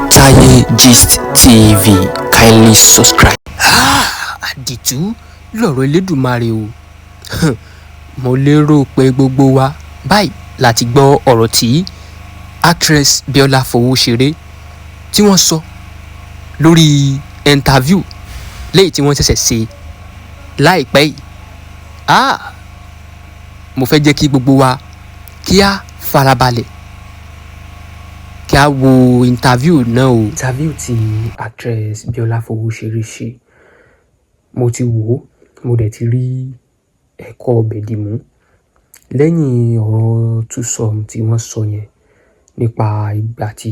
Taye Gist TV, kindly subscribe. Àdìtú lọ̀rọ̀ Elédùmarè o. Mo lérò pé gbogbo wa báyìí láti gbọ́ ọ̀rọ̀ tí actress Bíọ́lá Fowóṣeré tí wọ́n sọ lórí interview léyìí tí wọ́n ṣẹ̀ṣẹ̀ ṣe láìpẹ́ yìí. Mo fẹ́ jẹ́ kí gbogbo wa kí a farabalẹ̀ kí a wo interview náà o. Interview tí actress Bíọ́lá Fowóṣeré ṣe, mo ti wò ó, mo dẹ̀ ti rí ẹ̀kọ́ ọbẹ̀ dìmú lẹ́yìn ọ̀rọ̀ túsọ̀m tí wọ́n sọ yẹn nípa ìgbà tí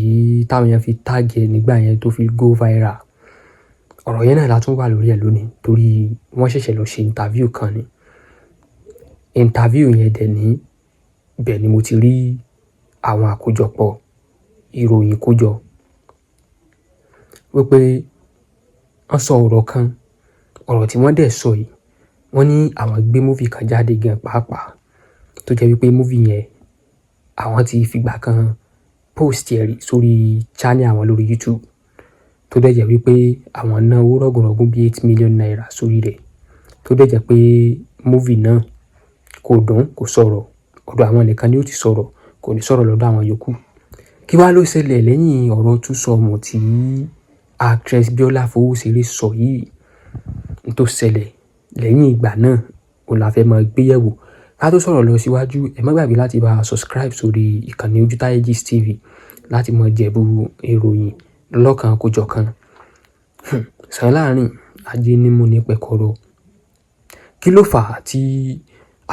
táwọn yẹn fi tag ẹ nígbà yẹn tó fi go viral. Ọ̀rọ̀ yẹn náà la tún wà lórí ẹ̀ lónìí torí wọ́n ṣẹ̀ṣẹ̀ lọ ṣe interview kan ni. Interview yẹn dẹ̀ ní ibẹ̀ ni mo ti rí àwọn àkójọpọ̀ ìròyìn kójọ wípé wọ́n sọ ọ̀rọ̀ kan, ọ̀rọ̀ tí wọ́n dẹ̀ sọ yìí, wọ́n ní àwọn gbé movie kan jáde gan pàápàá tó jẹ́ wípé movie yẹn àwọn ti fìgbà kan post ẹ̀ rí sórí channel àwọn lórí YouTube tó dẹ̀ jẹ́ wípé àwọn ná owó rọ̀gùnrọ̀gùn bí 8 million naira sórí rẹ̀ tó dẹ̀ jẹ́ pé movie náà kò dùn, kò sọ̀rọ̀, ọ̀dọ̀ àwọn nìkan ni ó ti sọ̀rọ̀, kò ní sọ̀rọ̀ lọ́dọ̀ àwọn yòókù. Kí wá ló ṣẹlẹ̀ lẹ́yìn ọ̀rọ̀ túsọ̀mù tí actress Bíọ́lá Fowóṣeré sọ yìí? N tó ṣẹlẹ̀ lẹ́yìn ìgbà náà òun la fẹ́ máa gbé yẹ̀wò. Ká tó sọ̀rọ̀ lọ síwájú, ẹ má gbàgbé láti bá subscribe sórí ìkànnì ojú Taye Gist TV láti máa jẹ̀bú ìròyìn lọ́kan kójọkan. Sàn láàrin ajé ní mú ní pẹ̀kọ́rọ̀. Kí ló fà á tí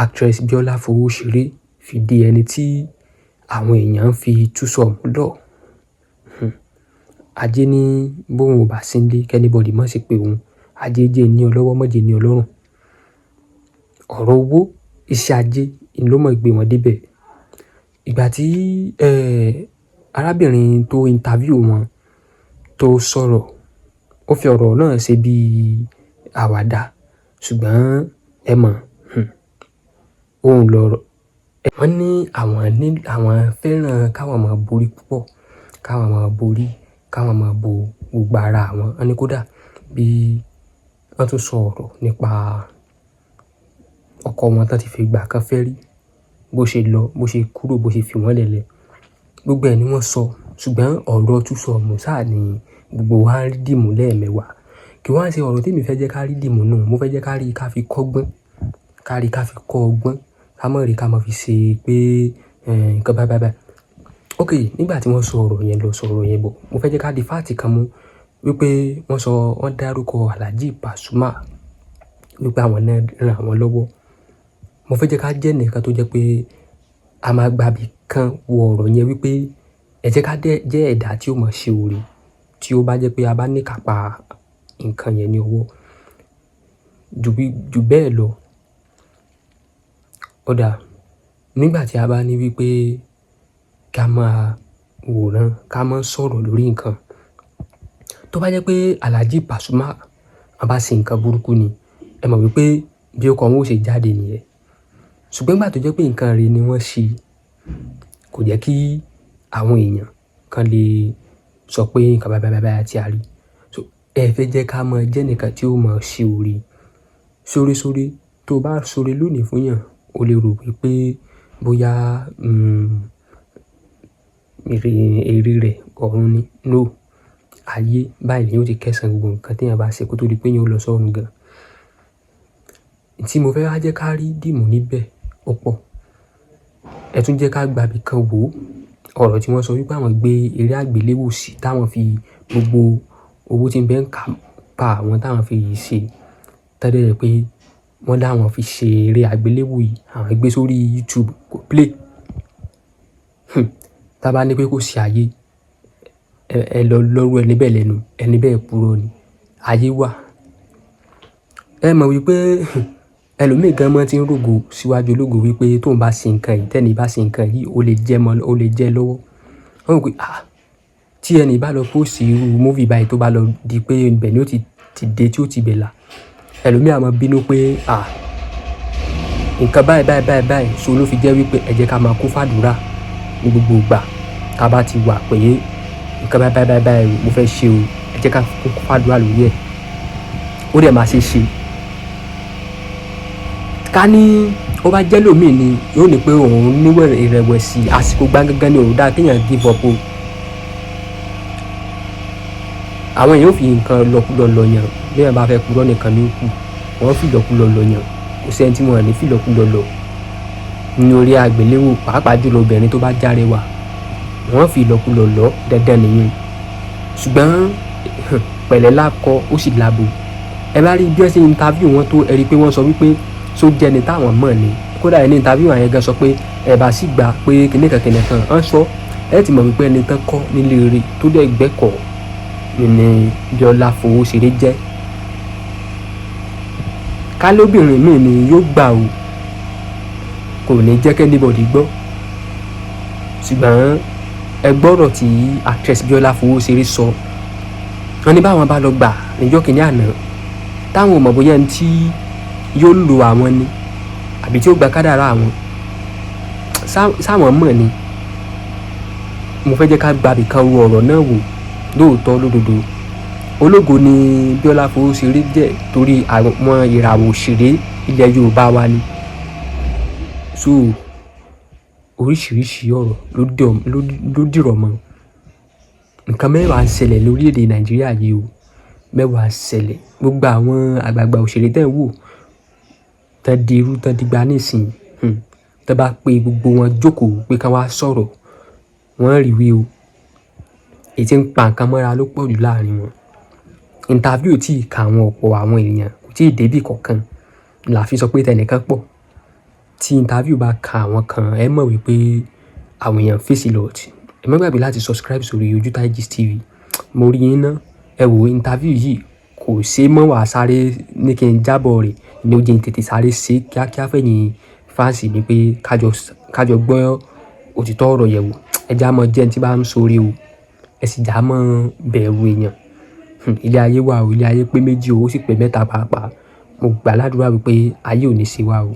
actress Bíọ́lá Fowóṣeré fi di ẹni tí àwọn èèyàn fi túsọ̀mù lọ? Ajé ní bóun ò bá sílé kẹ́nibọ̀dì má ṣe pé òun. Ajé jẹ́ ní ọlọ́wọ́ mọ́jẹ ní ọlọ́run. Ọ̀rọ̀ owó, iṣẹ́ ajé ló mọ̀ gbé wọn débẹ̀. Ìgbà tí arábìnrin tó interview wọn tó sọ̀rọ̀, ó fi ọ̀rọ̀ náà ṣe bí àwàdà ṣùgbọ́n ẹ mọ̀, òun lọ̀rọ̀. Wọ́n ní àwọn fẹ́ràn káwọn máa borí púpọ̀, káwọn máa borí, káwọn máa bo gbogbo ara wọn. Wọ́n ní kódà bí wọ́n tún sọ ọ̀rọ̀ nípa ọkọ wọn tán ti fi ìgbà kan fẹ́ rí, bó ṣe lọ, bó ṣe kúrò, bó ṣe fi wọ́n lẹ̀lẹ̀. Gbogbo ẹ̀ ni wọ́n sọ ṣùgbọ́n ọ̀rọ̀ túsọ̀mù sáà ni gbogbo wa ń rí dìmú lẹ́ẹ̀mẹwàá. Kí wọ́n ṣe ọ̀rọ̀ tí èmi fẹ́ jẹ́ ká rí dìmú náà, mo fẹ́ jẹ́ ká rí ká fi kọ́gbọ́n, ká rí ká fi kọ́ ọgbọ́n, ká mọ̀ rí ká máa fi ṣe pé nǹkan báyìí. Okay, nígbà tí wọ́n sọ ọ̀rọ̀ yẹn lọ, sọ ọ̀rọ̀ yẹn bọ̀, mo fẹ́ jẹ́ ká di fáàtì kan mú wípé wọ́n dárúkọ Alhaji Pasuma wípé àwọn náà ràn àwọn lọ́wọ́. Mo fẹ́ jẹ́ ká jẹ́ nìkan tó jẹ́ pé a máa gbàbí kan wo ọ̀rọ̀ yẹn wípé ẹ jẹ́ ká jẹ́ ẹ̀dá tí ó mọ̀ ṣe oore tí ó bá jẹ́ pé a bá ní kápá nǹkan yẹn ní ọwọ́. Ju bẹ́ẹ̀ lọ, ó dáa. Nígbà tí a bá ní wípé ká máa wòran, ká máa sọ̀rọ̀ lórí nǹkan, tó bá jẹ́ pé Alhaji Pasuma a bá ṣe nǹkan burúkú ni, ẹ mọ̀ wípé bí ó kọ wọn ó ṣe jáde nìyẹn. Ṣùgbọ́n ìgbà tó jẹ́ pé nǹkan rẹ̀ ni wọ́n ṣe, kò jẹ́ kí àwọn èèyàn kan lè sọ pé nǹkan báyìí tí a rí. So ẹ fẹ́ jẹ́ ká máa jẹ́ nìkan tí ó mọ̀ ṣe oore. Sóre tó bá sóre lónìí fún yàn, o lè rò wípé bóyá èrè rẹ̀ ọ̀run ni. No, ayé báyìí ni ó ti kẹ́san gbogbo nǹkan tí èèyàn bá ṣe kó tó di pé yóò lọ sọ́run gan. Tí mo fẹ́ wá jẹ́ ká rí dìmú níbẹ̀ ó pọ̀. Ẹ tún jẹ́ ká gbàbí kan wò ọ̀rọ̀ tí wọ́n sọ wípé àwọn gbé eré àgbéléwò sí táwọn fi gbogbo owó tí ń bẹ ń kà pa àwọn táwọn fi yìí ṣe. Tẹ́lẹ̀ rẹ̀ pé wọ́n láwọn fi ṣe eré àgbéléwò yìí, àwọn gbé sórí YouTube kò play. Tá bá ní pé kò sí ayé, ẹ lọ lọ́rùn ẹni bẹ́ẹ̀ lẹ́nu, ẹni bẹ́ẹ̀ purọ́ ni. Ayé wà. Ẹ mọ̀ wípé ẹlòmíì gan mọ́ tí ń rògo síwájú ológo wípé tóun bá ṣe nǹkan yìí, tẹ́ni bá ṣe nǹkan yìí, ó lè jẹ́ lọ́wọ́. Wọ́n rò pé tí ẹni bá lọ post irú movie báyìí tó bá lọ di pé ibẹ̀ ni ó ti dé tí ó ti bẹ̀ là, ẹlòmíì á máa bínú pé nǹkan báyìí so ló fi jẹ́ wípé ẹ jẹ́ ká máa kún fàdúrà ní gbogbo ìgbà ká bá ti wà pé nǹkan báyìí mo fẹ́ ṣe o, ẹ jẹ́ ká fàdúrà lórí ẹ̀, ó dẹ̀ máa ṣe. Ká ní ó bá jẹ́ lómi ni yóò ní pé òun ní ìrẹ̀wẹ̀sì, àsìkò gbángangán ni òun dá kéèyàn give up o. Àwọn èèyàn ó fi nǹkan lọ́kúlọ lọ̀yàn, bí èèyàn bá fẹ́ purọ́ nìkan ní ó kù, wọ́n fi ìlọ́kúlọ lọ̀yàn, kò sí ẹni tí wọn ò ní fi ìlọ́kúlọ lọ̀ ní orí àgbéléwò, pàápàá jùlọ obìnrin tó bá járẹwà, wọ́n fi ìlọ́kúlọ lọ̀ dandan nìyẹn. Ṣùgbọ́n pẹ̀lẹ́ lákọ ó sì lábo. Ẹ bá rí bí wọ́n ṣe interview wọn tó, ẹ rí pé wọ́n sọ wípé ṣó jẹ́ ẹni táwọn mọ̀ ni. Kódà ẹni interview àyẹn gan sọ pé ẹ bá sì gbà pé kìnìkan ń sọ, ẹ ti mọ̀ wípé ẹni tán kọ́ nílé rẹ̀ tó dẹ̀ gbẹ́kọ̀ọ́ ni Bíọ́lá Fowóṣeré jẹ́. Ká lóbìnrin míì ni yóò gbà o, kò ní jẹ́ kẹ́nibọ̀dì gbọ́. Ṣùgbọ́n ẹ gbọ́rọ̀ tí actress Bíọ́lá Fowóṣeré sọ. Wọ́n ní báwọn bá lọ gbà níjọ́ kìíní àná, táwọn ò mọ̀ bóyá ẹni tí yóò lo àwọn ni àbí tí ó gba kádàrá àwọn, sáwọn mọ̀ ni. Mo fẹ́ jẹ́ ká gba ibìkan wo ọ̀rọ̀ náà wò lóòótọ́ lódodo. Ológo ni Bíọ́lá Fowóṣeré jẹ́ torí àwọn ìràwọ̀ òṣèré ilẹ̀ Yorùbá wa ni. So oríṣiríṣi ọ̀rọ̀ ló dìrọ̀ mọ́. Nǹkan mẹ́wàá ń ṣẹlẹ̀ lórílẹ̀-èdè Nàìjíríà yìí o. Mẹ́wàá ń ṣẹlẹ̀. Gbogbo àwọn àgbààgbà òṣèré tẹ́ ń wò, tán di irú tán di gbá nísìnyí, tán bá pe gbogbo wọn jókòó pé ká wá sọ̀rọ̀, wọ́n rí wí o. Èyí tí ń pa nǹkan mọ́ra ló pọ̀ jù láàrin wọn. Interview tí ka àwọn ọ̀pọ̀ àwọn èèyàn kò tí ì débì kankan, là fi sọ pé tẹnìkan pọ̀. Tí interview bá ka àwọn kan, ẹ mọ̀ wípé àwọn èèyàn face a lot. Ẹ má gbàgbé láti subscribe sórí Ojútáyé Gist TV. Mo rí yín ná. Ẹ wo interview yìí kò ṣe mọ́ wá sáré ní kí n jábọ̀ rẹ̀ ní ó jẹ́ n tètè sáré ṣe kíákíá fẹ̀yìn fáǹsì ni pé kájọ gbọ́ òtítọ́ ọ̀rọ̀ yẹ̀ wò. Ẹ já mọ́ jẹ́ ẹni tí bá ń sórí o. Ẹ sì já mọ́ bẹ̀rù èèyàn. Ilé ayé wà o, ilé ayé pé méjì o, ó sì pé mẹ́ta pàápàá. Mo gbà ládùúrà wípé ayé ò ní ṣe wá o.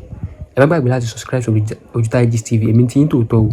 Ẹ má gbàgbé láti subscribe sórí Ojútáyé Gist TV. Èmi tí yín tòótọ́ o.